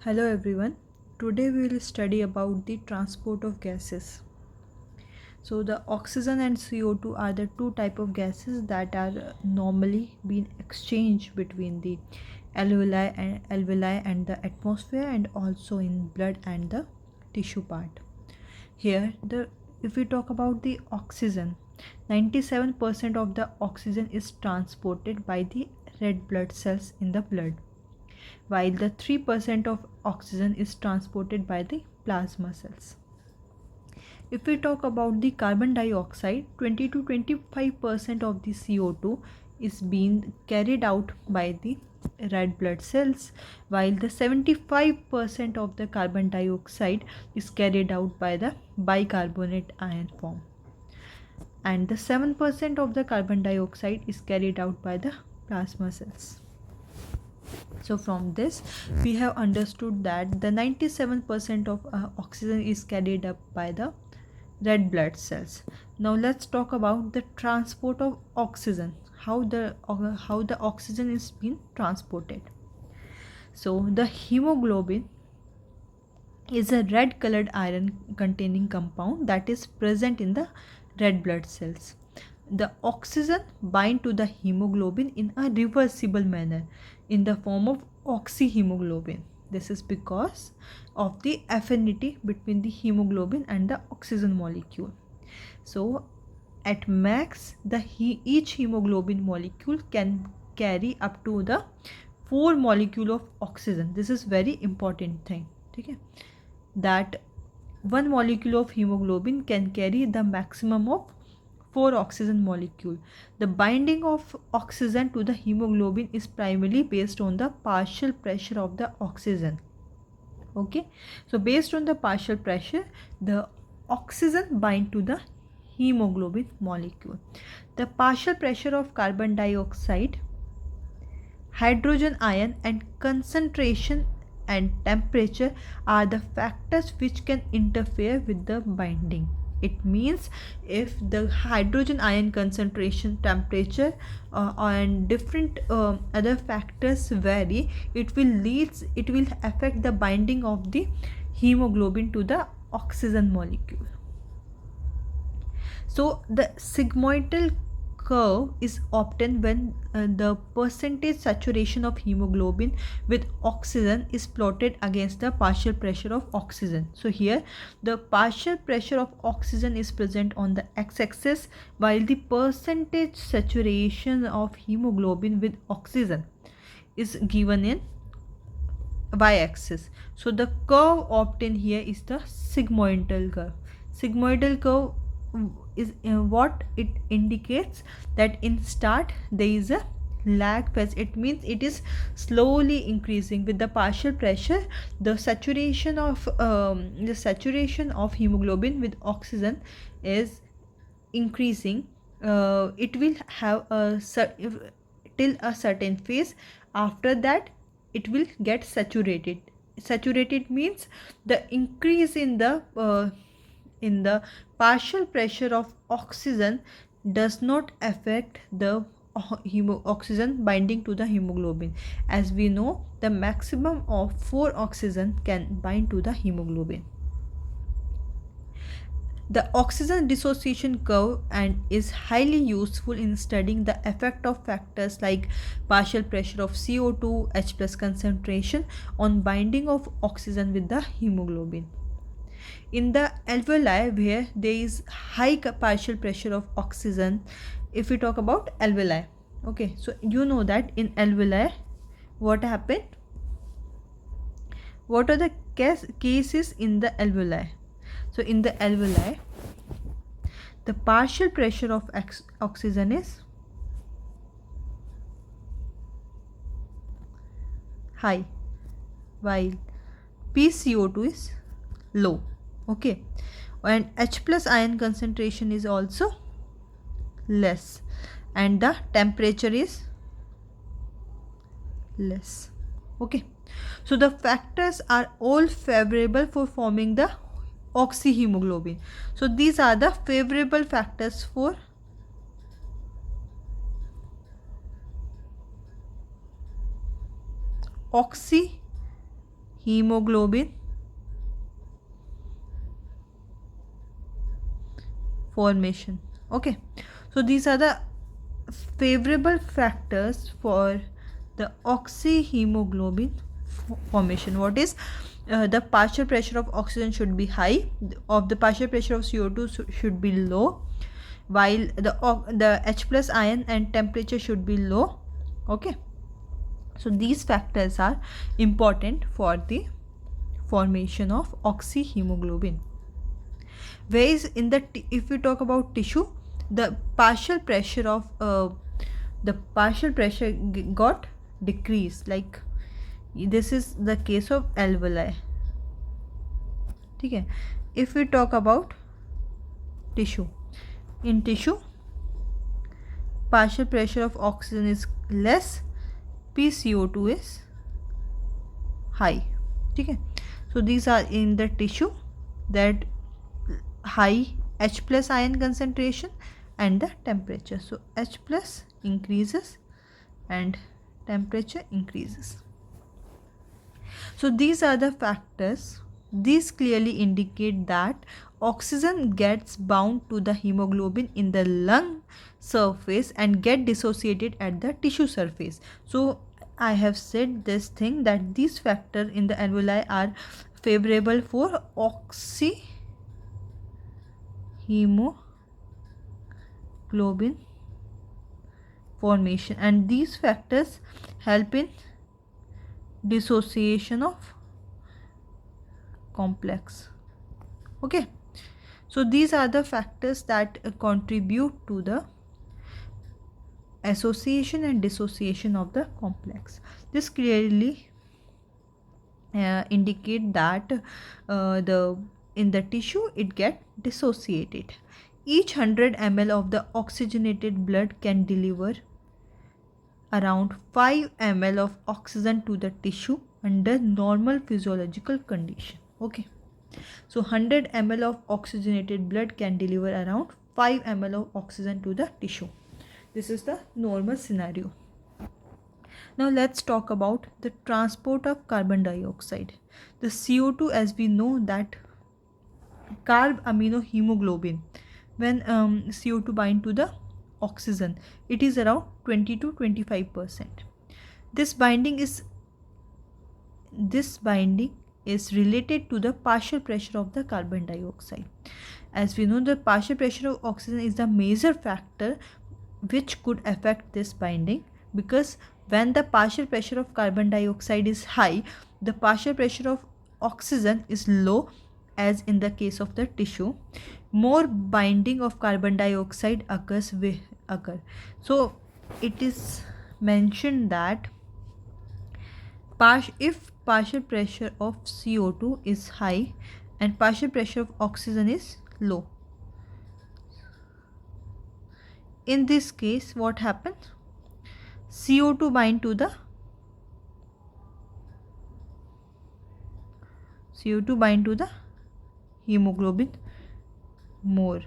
Hello everyone. Today we will study about the transport of gases. So the oxygen and CO2 are the two type of gases that are normally being exchanged between the alveoli and the atmosphere, and also in blood and the tissue part. Here if we talk about the oxygen, 97% of the oxygen is transported by the red blood cells in the blood, while the 3% of oxygen is transported by the plasma cells. If we talk about the carbon dioxide, 20 to 25% of the CO2 is being carried out by the red blood cells, while the 75% of the carbon dioxide is carried out by the bicarbonate ion form, and the 7% of the carbon dioxide is carried out by the plasma cells. So from this we have understood that the 97% of oxygen is carried up by the red blood cells. Now let's talk about the transport of oxygen, how the oxygen is being transported. So the hemoglobin is a red colored iron containing compound that is present in the red blood cells. The oxygen bind to the hemoglobin in a reversible manner in the form of oxyhemoglobin. This is because of the affinity between the hemoglobin and the oxygen molecule. So at max, each hemoglobin molecule can carry up to the 4 molecule of oxygen. This is very important thing. Okay? That one molecule of hemoglobin can carry the maximum of 4 oxygen molecule. The binding of oxygen to the hemoglobin is primarily based on the partial pressure of the oxygen. Okay, so based on the partial pressure, the oxygen bind to the hemoglobin molecule. The partial pressure of carbon dioxide, hydrogen ion, and concentration and temperature are the factors which can interfere with the binding. It means if the hydrogen ion concentration, temperature and different other factors vary, it will affect the binding of the hemoglobin to the oxygen molecule. So the sigmoidal curve is obtained when the percentage saturation of hemoglobin with oxygen is plotted against the partial pressure of oxygen. So here the partial pressure of oxygen is present on the x-axis, while the percentage saturation of hemoglobin with oxygen is given in y-axis. So the curve obtained here is the sigmoidal curve. Sigmoidal curve is what it indicates that in start there is a lag phase. It means it is slowly increasing with the partial pressure. The saturation of hemoglobin with oxygen is increasing. It will have till a certain phase. After that it will get saturated. Saturated means the increase in the partial pressure of oxygen does not affect the oxygen binding to the hemoglobin. As we know, the maximum of 4 oxygen can bind to the hemoglobin. The oxygen dissociation curve is highly useful in studying the effect of factors like partial pressure of CO2, H plus concentration on binding of oxygen with the hemoglobin. In the alveoli, where there is high partial pressure of oxygen, if we talk about alveoli, okay, so you know that in alveoli what happened, what are the cases in the alveoli. So in the alveoli, the partial pressure of oxygen is high, while PCO2 is low. Okay, and H plus ion concentration is also less, and the temperature is less. Okay, so the factors are all favorable for forming the oxyhemoglobin. So these are the favorable factors for hemoglobin formation. Okay, so these are the favorable factors for the oxyhemoglobin formation. What is the partial pressure of oxygen should be high, of the partial pressure of CO2 should be low, while the H plus ion and temperature should be low. Okay, so these factors are important for the formation of oxyhemoglobin. Whereas in the if we talk about tissue, the partial pressure of got decreased. Like this is the case of alveoli. Okay, if we talk about tissue, in tissue partial pressure of oxygen is less, PCO2 is high. Okay, so these are in the tissue, that high H plus ion concentration and the temperature. So H plus increases and temperature increases. So these are the factors. These clearly indicate that oxygen gets bound to the hemoglobin in the lung surface and get dissociated at the tissue surface. So I have said this thing, that these factors in the alveoli are favorable for oxyhemoglobin formation, and these factors help in dissociation of complex. Okay, so these are the factors that contribute to the association and dissociation of the complex. This clearly indicate that in the tissue it get dissociated. Each 100 ml of the oxygenated blood can deliver around 5 ml of oxygen to the tissue under normal physiological condition. Okay, so 100 ml of oxygenated blood can deliver around 5 ml of oxygen to the tissue. This is the normal scenario. Now let's talk about the transport of carbon dioxide. The CO2, as we know that carb amino hemoglobin, when CO2 bind to the oxygen, it is around 20 to 25%. This binding is related to the partial pressure of the carbon dioxide. As we know, the partial pressure of oxygen is the major factor which could affect this binding, because when the partial pressure of carbon dioxide is high, the partial pressure of oxygen is low, as in the case of the tissue, more binding of carbon dioxide occurs. So it is mentioned that if partial pressure of CO2 is high and partial pressure of oxygen is low, in this case what happens? CO2 bind to the hemoglobin more.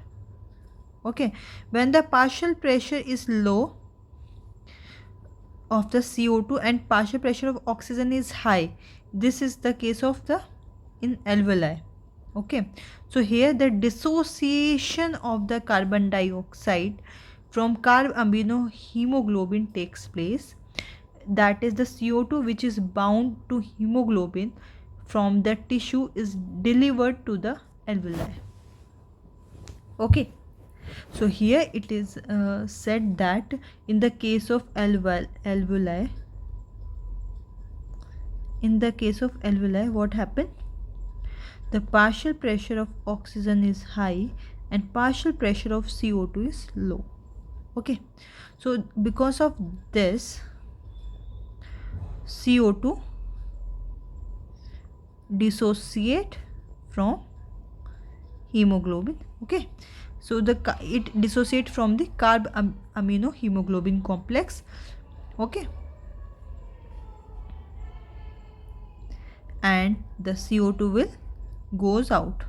Okay, when the partial pressure is low of the CO2 and partial pressure of oxygen is high, this is the case of in alveoli. Okay, so here the dissociation of the carbon dioxide from carb amino hemoglobin takes place. That is, the CO2 which is bound to hemoglobin from the tissue is delivered to the alveoli. Okay, so here it is said that in the case of alveoli, what happened? The partial pressure of oxygen is high and partial pressure of CO2 is low. Okay, so because of this, CO2 dissociate from hemoglobin. Okay, so it dissociate from the carb amino hemoglobin complex. Okay, and the CO2 will goes out.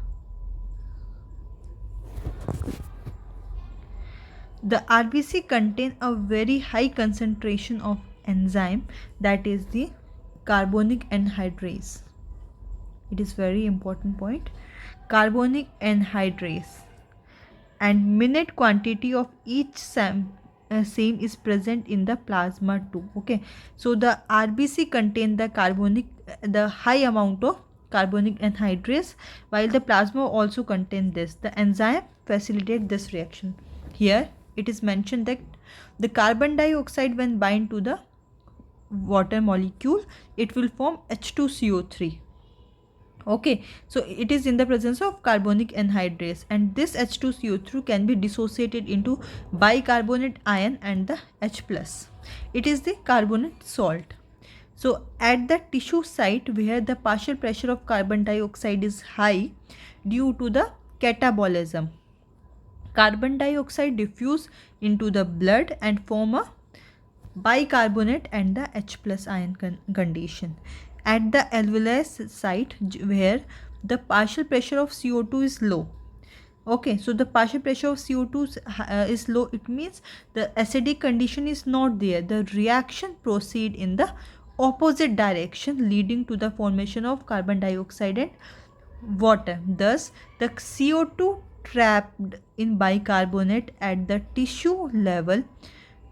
The RBC contain a very high concentration of enzyme, that is the carbonic anhydrase. it is very important point, carbonic anhydrase, and minute quantity of each same is present in the plasma too. Okay, so the RBC contain the high amount of carbonic anhydrase, while the plasma also contain this. The enzyme facilitate this reaction. Here it is mentioned that the carbon dioxide, when bind to the water molecule, it will form H2CO3. Okay, so it is in the presence of carbonic anhydrase, and this H2CO3 can be dissociated into bicarbonate ion and the H plus. It is the carbonate salt. So at the tissue site where the partial pressure of carbon dioxide is high due to the catabolism, carbon dioxide diffuse into the blood and form a bicarbonate and the H plus ion condition. At the alveoli site where the partial pressure of CO2 is low. Okay, so the partial pressure of CO2 is low, it means the acidic condition is not there. The reaction proceed in the opposite direction, leading to the formation of carbon dioxide and water. Thus, the CO2 trapped in bicarbonate at the tissue level,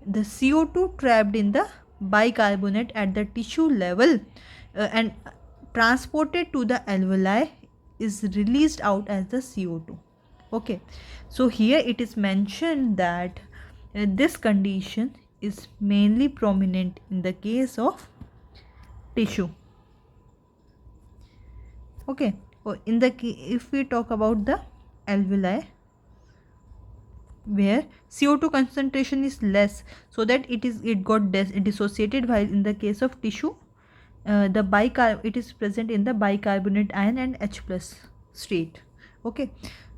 the CO2 trapped in the bicarbonate at the tissue level and transported to the alveoli is released out as the CO2. Okay, so here it is mentioned that this condition is mainly prominent in the case of tissue. Okay, if we talk about the alveoli where CO2 concentration is less, so that it got dissociated, while in the case of tissue it is present in the bicarbonate ion and H plus state. Okay,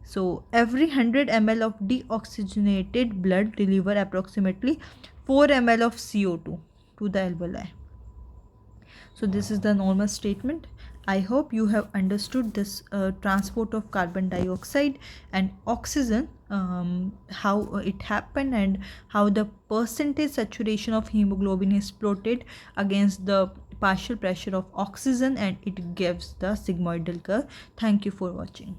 so every 100 ml of deoxygenated blood deliver approximately 4 ml of CO2 to the alveoli. So this is the normal statement. I hope you have understood this transport of carbon dioxide and oxygen, how it happened, and how the percentage saturation of hemoglobin is plotted against the partial pressure of oxygen, and it gives the sigmoidal curve. Thank you for watching.